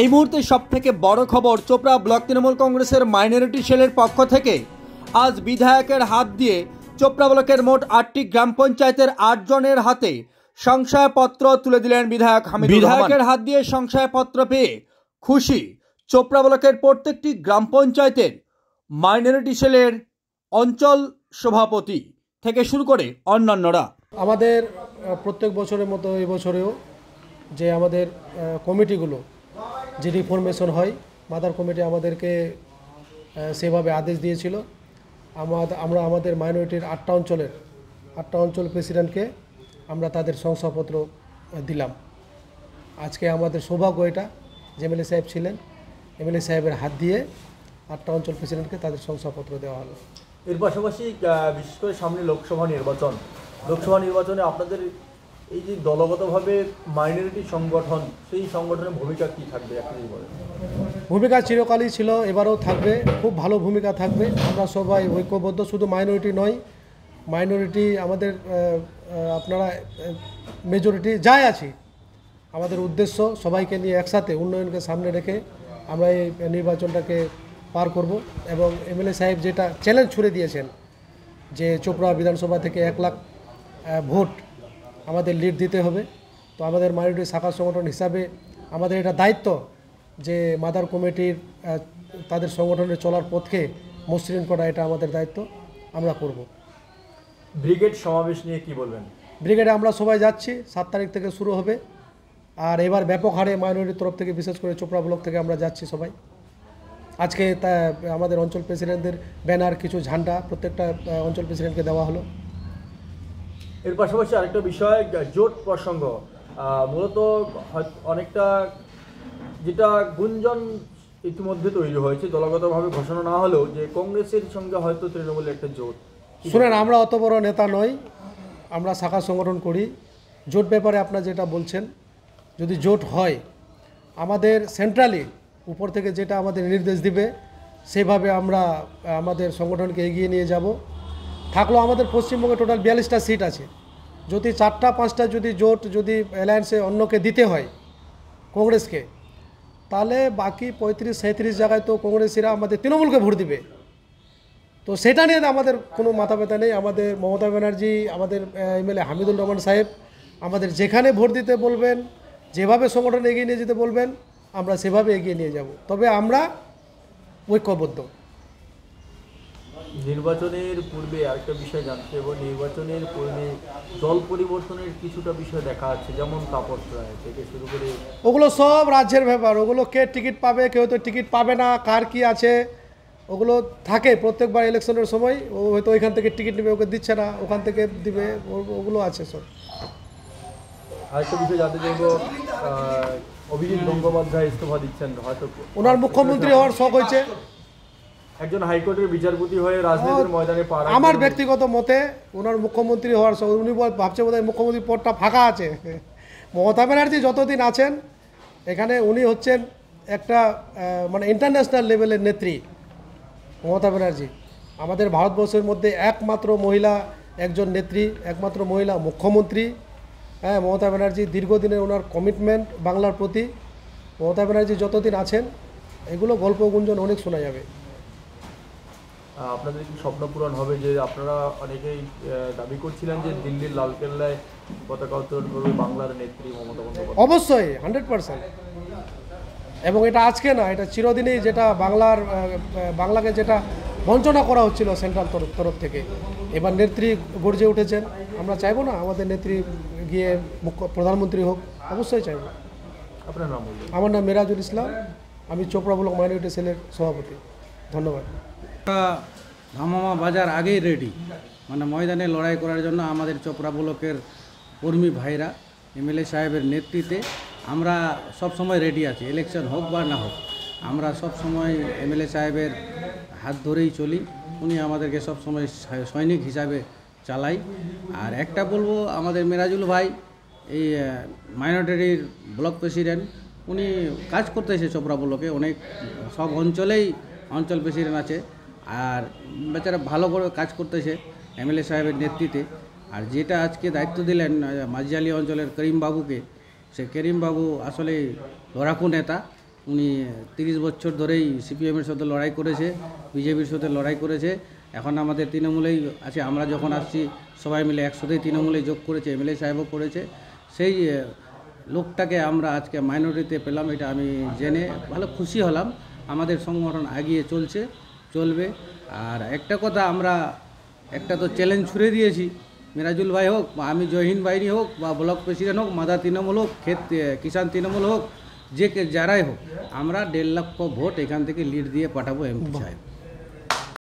এই মুহূর্তে সবথেকে বড় খবর, চোপড়া ব্লক তৃণমূল কংগ্রেসের মাইনরিটি সেলের পক্ষ থেকে আজ বিধায়কের হাত দিয়ে চোপড়া ব্লকের মোট 8টি গ্রাম পঞ্চায়েতের 8 জনের হাতে সংশয়পত্র তুলে দিলেন বিধায়ক হামিদুর রহমান। বিধায়কের হাত দিয়ে সংশয়পত্র পেয়ে খুশি চোপড়া ব্লকের প্রত্যেকটি গ্রাম পঞ্চায়েতের মাইনরিটি সেলের অঞ্চল সভাপতি থেকে শুরু করে অন্যান্যরা। আমাদের প্রত্যেক বছরের মতো এই বছরেও যে আমাদের কমিটিগুলো যে রিফরমেশন হয়, মাদার কমিটি আমাদেরকে সেভাবে আদেশ দিয়েছিল। আমরা আমাদের মাইনরিটির 8টা অঞ্চল প্রেসিডেন্টকে আমরা তাদের শংসাপত্র দিলাম। আজকে আমাদের সৌভাগ্য এটা যে এমএলএ সাহেব ছিলেন, এমএলএ সাহেবের হাত দিয়ে 8টা অঞ্চল প্রেসিডেন্টকে তাদের শংসাপত্র দেওয়া হলো। এর পাশাপাশি বিশেষ করে সামনে লোকসভা নির্বাচনে আপনাদের এই যে দলগতভাবে মাইনরিটি সংগঠন, সেই সংগঠনের ভূমিকা কী থাকবে আপনি বলেন? ভূমিকা চিরকালই ছিল, এবারেও থাকবে, খুব ভালো ভূমিকা থাকবে। আমরা সবাই ঐক্যবদ্ধ, শুধু মাইনরিটি নয়, মাইনরিটি আমাদের আপনারা মেজরিটি যাই আছি, আমাদের উদ্দেশ্য সবাইকে নিয়ে একসাথে উন্নয়নকে সামনে রেখে আমরা এই নির্বাচনটাকে পার করব। এবং এমএলএ সাহেব যেটা চ্যালেঞ্জ ছুড়ে দিয়েছেন যে চোপড়া বিধানসভা থেকে 1 লাখ ভোট আমাদের লিড দিতে হবে, তো আমাদের মাইনরিটি শাখা সংগঠন হিসাবে আমাদের এটা দায়িত্ব যে মাদার কমিটির তাদের সংগঠনের চলার পথকে মসৃণ করা, এটা আমাদের দায়িত্ব, আমরা করব। ব্রিগেড সমাবেশ নিয়ে কি বলবেন? ব্রিগেডে আমরা সবাই যাচ্ছি, 7 তারিখ থেকে শুরু হবে। আর এবার ব্যাপক হারে মাইনরিটির তরফ থেকে, বিশেষ করে চোপড়া ব্লক থেকে আমরা যাচ্ছি সবাই। আজকে আমাদের অঞ্চল প্রেসিডেন্টদের ব্যানার, কিছু ঝান্ডা প্রত্যেকটা অঞ্চল প্রেসিডেন্টকে দেওয়া হলো। এর পাশাপাশি আরেকটা বিষয়, জোট প্রসঙ্গ। মূলত অনেকটা যেটা গুঞ্জন ইতিমধ্যে তৈরি হয়েছে, দলগতভাবে ঘোষণা না হলেও, যে কংগ্রেসের সঙ্গে হয়তো তৃণমূলের একটা জোট। শুনেন, আমরা অত বড় নেতা নই, আমরা শাখা সংগঠন করি। জোট ব্যাপারে আপনারা যেটা বলছেন, যদি জোট হয়, আমাদের সেন্ট্রালি উপর থেকে যেটা আমাদের নির্দেশ দিবে সেভাবে আমরা আমাদের সংগঠনকে এগিয়ে নিয়ে যাব। থাকলেও আমাদের পশ্চিমবঙ্গে টোটাল 42টা সিট আছে। যদি 4টা 5টা যদি জোট, যদি অ্যালায়েন্সে অন্যকে দিতে হয় কংগ্রেসকে, তাহলে বাকি 35-37 জায়গায় তো কংগ্রেসিরা আমাদের তৃণমূলকে ভোট দিবে। তো সেটা নিয়ে আমাদের কোনো মাথা ব্যথা নেই। আমাদের মমতা ব্যানার্জি, আমাদের এমএলএ হামিদুর রহমান সাহেব আমাদের যেখানে ভোট দিতে বলবেন, যেভাবে সংগঠন এগিয়ে নিয়ে যেতে বলবেন, আমরা সেভাবে এগিয়ে নিয়ে যাব। তবে আমরা ঐক্যবদ্ধ। নির্বাচনের পূর্বে আরেকটা বিষয় জানতে এবং নির্বাচনের পূর্বে দল পরিবর্তনের কিছুটা বিষয় দেখা যাচ্ছে, যেমন তাপস রায় থেকে শুরু করে, ওগুলো সব রাজ্যের ব্যাপার। ওগুলো কে টিকিট পাবে, কেউ তো টিকিট পাবে না, কার কি আছে, ওগুলো থাকে প্রত্যেকবার ইলেকশনের সময়। ও হয়তো ওইখান থেকে টিকিট নেবে, ওকে দিচ্ছে না, ওখান থেকে দিবে, ওগুলো আছে সব। আরেকটা বিষয় জানতে চাইব, অভিজিৎ গঙ্গোপাধ্যায় ইস্তফা দিচ্ছেন, হয়তো ওনার মুখ্যমন্ত্রী হওয়ার শখ হয়েছে। একজন হাইকোর্টের বিচারপতি হয়ে রাজনীতির ময়দানে পা রাখবেন। আমার ব্যক্তিগত মতে ওনার মুখ্যমন্ত্রী হওয়ার শখ, উনি ভাবছে বোধহয় মুখ্যমন্ত্রী পদটা ফাঁকা আছে। মমতা ব্যানার্জি যতদিন আছেন এখানে, উনি হচ্ছেন একটা মানে ইন্টারন্যাশনাল লেভেলের নেত্রী। মমতা ব্যানার্জি আমাদের ভারতবর্ষের মধ্যে একমাত্র মহিলা একজন নেত্রী, একমাত্র মহিলা মুখ্যমন্ত্রী। হ্যাঁ, মমতা ব্যানার্জি দীর্ঘদিনের ওনার কমিটমেন্ট বাংলার প্রতি। মমতা ব্যানার্জি যতদিন আছেন, এগুলো গল্প গুঞ্জন অনেক শোনা যাবে। আপনাদের কি স্বপ্ন পূরণ হবে? যে আপনারা অনেকেই দাবি করছিলেন যে দিল্লির লালকেল্লায় পতাকা উত্তোলন করবে বাংলার নেত্রী মমতা বন্দ্যোপাধ্যায়। অবশ্যই 100%। এবং এটা আজকে না, এটা চিরদিনই, যেটা বাংলাকে যেটা বঞ্চনা করা হচ্ছিল সেন্ট্রাল তরফ থেকে, এবার নেত্রী গর্জে উঠেছেন। আমরা চাইবো না আমাদের নেত্রী গিয়ে প্রধানমন্ত্রী হোক? অবশ্যই চাইবো। আপনার নাম বলুন। আমার নাম মিরাজুল ইসলাম, আমি চোপড়া ব্লক মাইনরিটি সেলের সভাপতি। ধন্যবাদ। ধামামা বাজার আগেই রেডি, মানে ময়দানে লড়াই করার জন্য আমাদের চোপড়া ব্লকের কর্মী ভাইরা এমএলএ সাহেবের নেতৃত্বে আমরা সব সময় রেডি আছি। ইলেকশন হোক বা না হোক, আমরা সব সময় এমএলএ সাহেবের হাত ধরেই চলি। উনি আমাদেরকে সব সময় সৈনিক হিসাবে চালাই। আর একটা বলবো, আমাদের মিরাজুল ভাই এই মাইনরিটির ব্লক প্রেসিডেন্ট, উনি কাজ করতেছে চোপড়া ব্লকে, অনেক সব অঞ্চলেই অঞ্চল প্রেসিডেন্ট আছে। আর বেচারা ভালো করে কাজ করতেছে এমএলএ সাহেবের নেতৃত্বে। আর যেটা আজকে দায়িত্ব দিলেন মাঝিয়ালি অঞ্চলের করিম বাবুকে, সে করিম বাবু আসলে লড়াকু নেতা উনি 30 বছর ধরেই সিপিএমের সাথে লড়াই করেছে, বিজেপির সাথে লড়াই করেছে। এখন আমাদের তৃণমূলেই আছে, আমরা যখন আসছি সবাই মিলে একসাথেই তৃণমূলে যোগ করেছে, এমএলএ সাহেবও করেছে। সেই লোকটাকে আমরা আজকে মাইনরিটিতে পেলাম, এটা আমি জেনে ভালো খুশি হলাম। আমাদের সংগঠন এগিয়ে চলবে। আর একটা কথা, আমরা একটা তো চ্যালেঞ্জ ছুড়ে দিয়েছি, মিরাজুল ভাই হোক বা আমি জয়হিন্দ বাহিনী হোক বা ব্লক প্রেসিডেন্ট হোক, মাদার তৃণমূল হোক, কিষাণ তৃণমূল হোক, যারাই হোক, আমরা 1.5 লক্ষ ভোট এখান থেকে লিড দিয়ে পাঠাবো এমপি সাহেব।